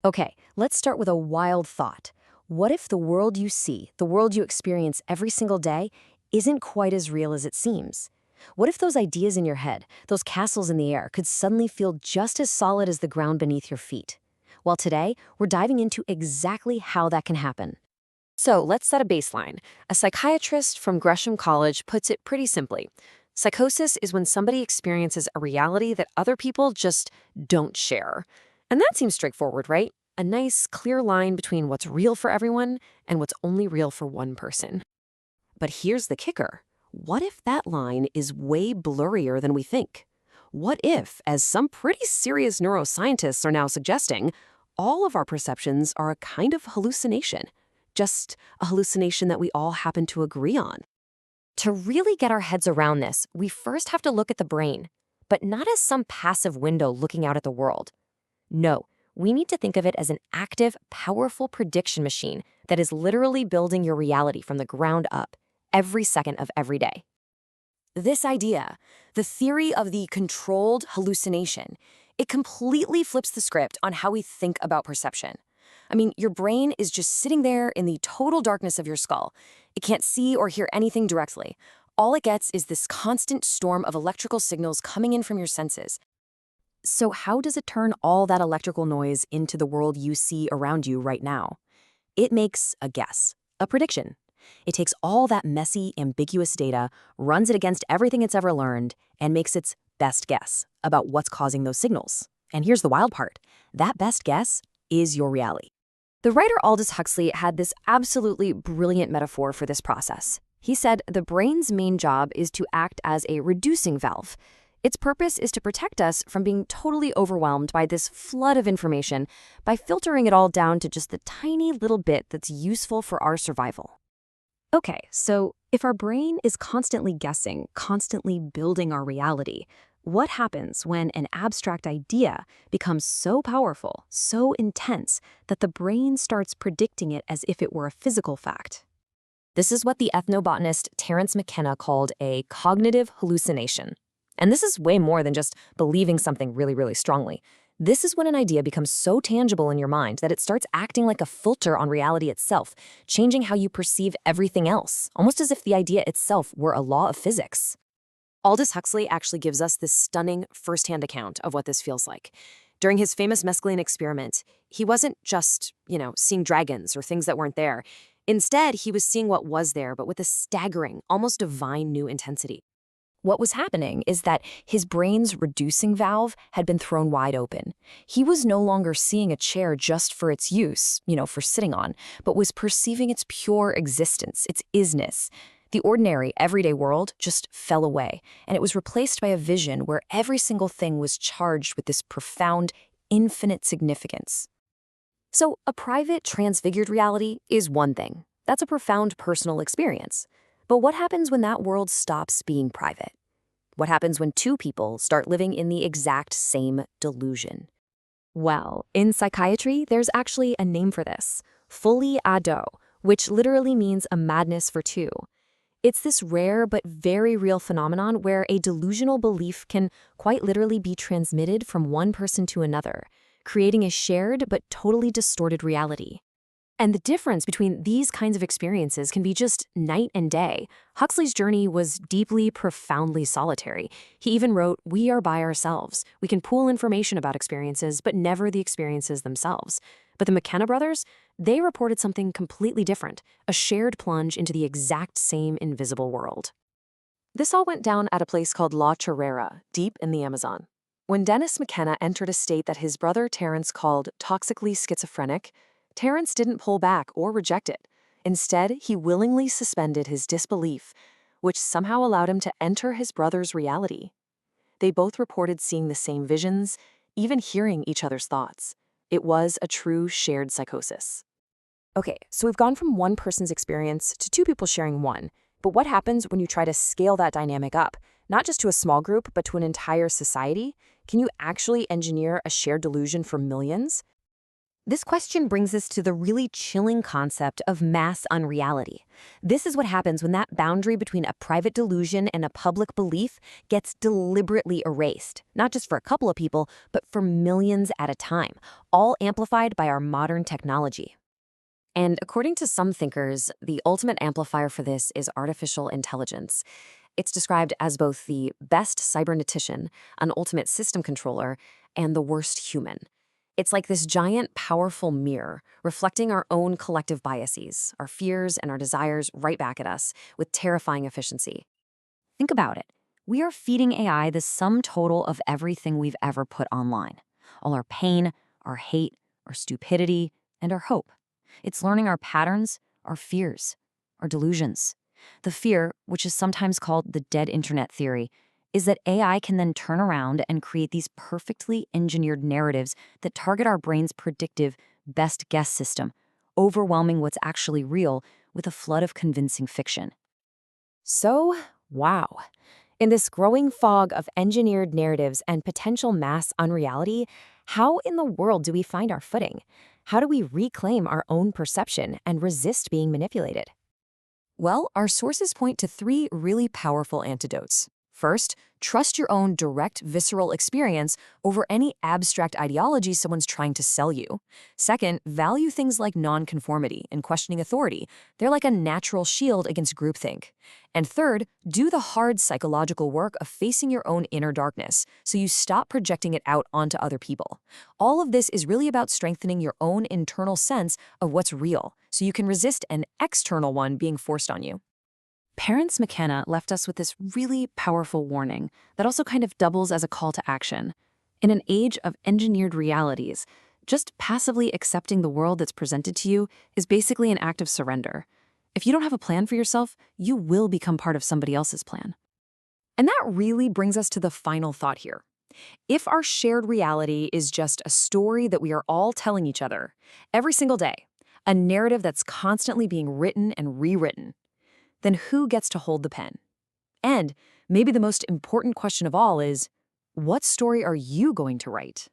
Okay, let's start with a wild thought. What if the world you see, the world you experience every single day, isn't quite as real as it seems? What if those ideas in your head, those castles in the air, could suddenly feel just as solid as the ground beneath your feet? Well, today, we're diving into exactly how that can happen. So let's set a baseline. A psychiatrist from Gresham College puts it pretty simply. Psychosis is when somebody experiences a reality that other people just don't share. And that seems straightforward, right? A nice, clear line between what's real for everyone and what's only real for one person. But here's the kicker. What if that line is way blurrier than we think? What if, as some pretty serious neuroscientists are now suggesting, all of our perceptions are a kind of hallucination? Just a hallucination that we all happen to agree on. To really get our heads around this, we first have to look at the brain, but not as some passive window looking out at the world. No, we need to think of it as an active, powerful prediction machine that is literally building your reality from the ground up, every second of every day. This idea, the theory of the controlled hallucination, it completely flips the script on how we think about perception. I mean, your brain is just sitting there in the total darkness of your skull. It can't see or hear anything directly. All it gets is this constant storm of electrical signals coming in from your senses. So how does it turn all that electrical noise into the world you see around you right now? It makes a guess, a prediction. It takes all that messy, ambiguous data, runs it against everything it's ever learned, and makes its best guess about what's causing those signals. And here's the wild part. That best guess is your reality. The writer Aldous Huxley had this absolutely brilliant metaphor for this process. He said the brain's main job is to act as a reducing valve. Its purpose is to protect us from being totally overwhelmed by this flood of information by filtering it all down to just the tiny little bit that's useful for our survival. Okay, so if our brain is constantly guessing, constantly building our reality, what happens when an abstract idea becomes so powerful, so intense, that the brain starts predicting it as if it were a physical fact? This is what the ethnobotanist Terence McKenna called a cognitive hallucination. And this is way more than just believing something really, really strongly. This is when an idea becomes so tangible in your mind that it starts acting like a filter on reality itself, changing how you perceive everything else, almost as if the idea itself were a law of physics. Aldous Huxley actually gives us this stunning firsthand account of what this feels like. During his famous mescaline experiment, he wasn't just, seeing dragons or things that weren't there. Instead, he was seeing what was there, but with a staggering, almost divine new intensity. What was happening is that his brain's reducing valve had been thrown wide open. He was no longer seeing a chair just for its use, for sitting on, but was perceiving its pure existence, its isness. The ordinary, everyday world just fell away, and it was replaced by a vision where every single thing was charged with this profound, infinite significance. So, a private, transfigured reality is one thing. That's a profound personal experience. But what happens when that world stops being private? What happens when two people start living in the exact same delusion? Well, in psychiatry, there's actually a name for this, folie à deux, which literally means a madness for two. It's this rare but very real phenomenon where a delusional belief can quite literally be transmitted from one person to another, creating a shared but totally distorted reality. And the difference between these kinds of experiences can be just night and day. Huxley's journey was deeply, profoundly solitary. He even wrote, "We are by ourselves. We can pool information about experiences, but never the experiences themselves." But the McKenna brothers, they reported something completely different, a shared plunge into the exact same invisible world. This all went down at a place called La Chorrera, deep in the Amazon. When Dennis McKenna entered a state that his brother Terence called toxically schizophrenic, Terence didn't pull back or reject it. Instead, he willingly suspended his disbelief, which somehow allowed him to enter his brother's reality. They both reported seeing the same visions, even hearing each other's thoughts. It was a true shared psychosis. Okay, so we've gone from one person's experience to two people sharing one. But what happens when you try to scale that dynamic up, not just to a small group, but to an entire society? Can you actually engineer a shared delusion for millions? This question brings us to the really chilling concept of mass unreality. This is what happens when that boundary between a private delusion and a public belief gets deliberately erased, not just for a couple of people, but for millions at a time, all amplified by our modern technology. And according to some thinkers, the ultimate amplifier for this is artificial intelligence. It's described as both the best cybernetician, an ultimate system controller, and the worst human. It's like this giant, powerful mirror, reflecting our own collective biases, our fears and our desires right back at us with terrifying efficiency. Think about it. We are feeding AI the sum total of everything we've ever put online. All our pain, our hate, our stupidity, and our hope. It's learning our patterns, our fears, our delusions. The fear, which is sometimes called the dead internet theory, is that AI can then turn around and create these perfectly engineered narratives that target our brain's predictive best guess system, overwhelming what's actually real with a flood of convincing fiction. So, wow. In this growing fog of engineered narratives and potential mass unreality, how in the world do we find our footing? How do we reclaim our own perception and resist being manipulated? Well, our sources point to three really powerful antidotes. First, trust your own direct, visceral experience over any abstract ideology someone's trying to sell you. Second, value things like nonconformity and questioning authority. They're like a natural shield against groupthink. And third, do the hard psychological work of facing your own inner darkness so you stop projecting it out onto other people. All of this is really about strengthening your own internal sense of what's real so you can resist an external one being forced on you. Parents McKenna left us with this really powerful warning that also kind of doubles as a call to action. In an age of engineered realities, just passively accepting the world that's presented to you is basically an act of surrender. If you don't have a plan for yourself, you will become part of somebody else's plan. And that really brings us to the final thought here. If our shared reality is just a story that we are all telling each other every single day, a narrative that's constantly being written and rewritten, then who gets to hold the pen? And maybe the most important question of all is, what story are you going to write?